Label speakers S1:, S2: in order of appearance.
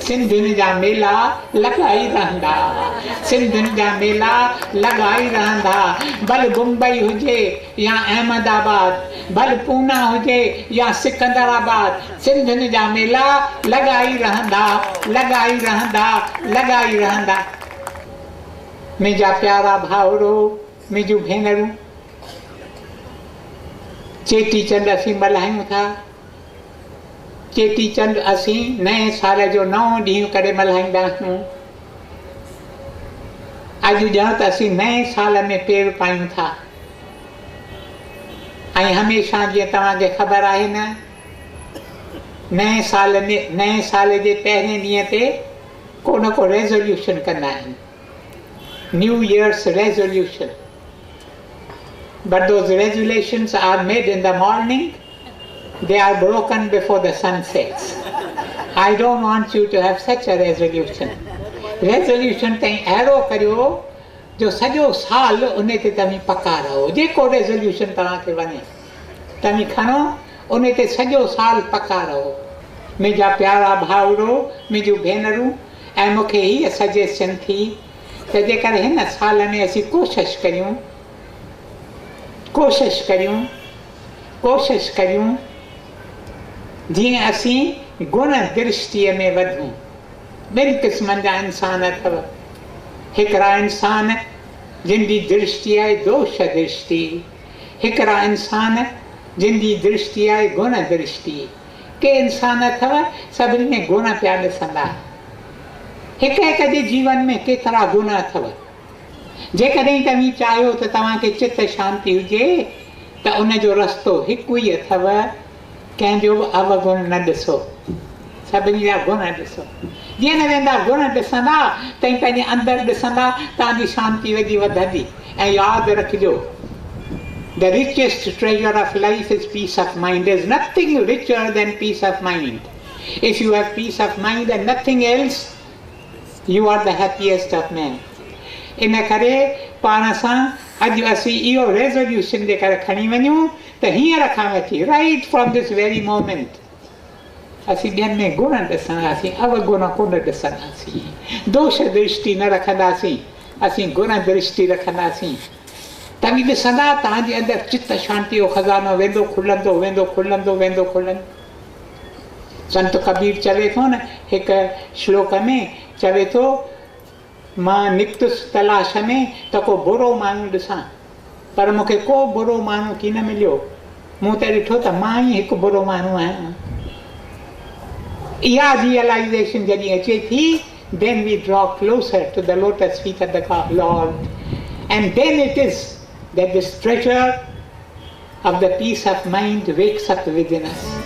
S1: सिंधियुनि जा मेला लॻाई रहंदा, सिंधियुनि जा मेला लॻाई रहंदा। भल मुंबई हुजे या अहमदाबाद, भल पूना हुजे या सिकंदराबाद, सिंधियुनि जा मेला लॻाई रहंदा, लॻाई रहंदा, लॻाई रहंदा। मुंहिंजा प्यारा भाउरो, मुंहिंजूं भेनरूं, चेटीचंड असीं मल्हायूं था। चेटीचंड असीं नए साल जो नओं ॾींहुं करे मल्हाईंदा आहियूं। अॼु ॼण त असीं नए साल में पेर पायूं था। ऐं हमेशह जीअं तव्हांखे ख़बर आहे न, नए साल जे पहिरें ॾींहं ते को न को रेज़ोल्यूशन कंदा आहिनि, new years resolution. But those resolutions are made in the morning, they are broken before the sun sets. I don't want you to have such a resolution. Resolution ताईं अहिड़ो करियो जो सॼो साल उन ते तव्हीं पका रहो। जेको रेज़ोल्यूशन तव्हांखे वञे तव्हीं खणो, उन ते सॼो साल पका रहो। मुंहिंजा प्यारा भाउरो, मुंहिंजूं भेनरूं, ऐं मूंखे हीअ सजेशन थी त जेकर हिन साल में असीं कोशिश करियूं जीअं असीं गुण दृष्टिअ में वधूं। ॿिनि क़िस्मनि जा इंसान अथव। हिकिड़ा इंसान जिन जी दृष्टि आहे दोष दृष्टि, हिकिड़ा इंसान जिन जी दृष्टि आहे गुण दृष्टि। के इंसान अथव सभिनी में गुण पिया ॾिसंदा। हिक हिक जे जीवन में केतिरा गुण अथव। जेकॾहिं तव्हीं चाहियो त तव्हांखे चित शांति हुजे त उन जो रस्तो हिकु ई अथव, कंहिंजो बि अवगुण न ॾिसो, सभिनी जा गुण ॾिसो। जीअं न वेंदा गुण ॾिसंदा तईं पंहिंजे अंदरि ॾिसंदा, तव्हांजी शांति वधंदी। ऐं यादि रखिजो, the richest treasure of life is peace of mind. There is nothing richer than peace of mind. If you have peace of mind and nothing else, you are the happiest of men. इन करे पाण सां अॼु असीं इहो resolution जे करे खणी वञूं त हींअर खां वठी right from this very moment असीं ॿियनि में गुण ॾिसंदासीं, अवगुण कोन ॾिसंदासीं, दोष दृष्टि न रखंदासीं, असीं गुण दृष्टि रखंदासीं। तव्हीं ॾिसंदा तव्हांजे अंदरि चित शांति जो खज़ानो वेंदो खुलंदो वेंदो, खुलंदो वेंदो, खुलंदो। संत कबीर चवे थो न हिकु श्लोक में, चवे थो मां निकतुसि तलाश में त को बुरो माण्हू ॾिसां, पर मूंखे को बुरो माण्हू की न मिलियो। मूं त ॾिठो त मां ई हिकु बुरो माण्हू आहियां। इहा रियलाइज़ेशन जॾहिं अचे थी, then we draw closer to the lotus feet of the Lord, and then it is that this treasure of the peace of mind wakes up within us.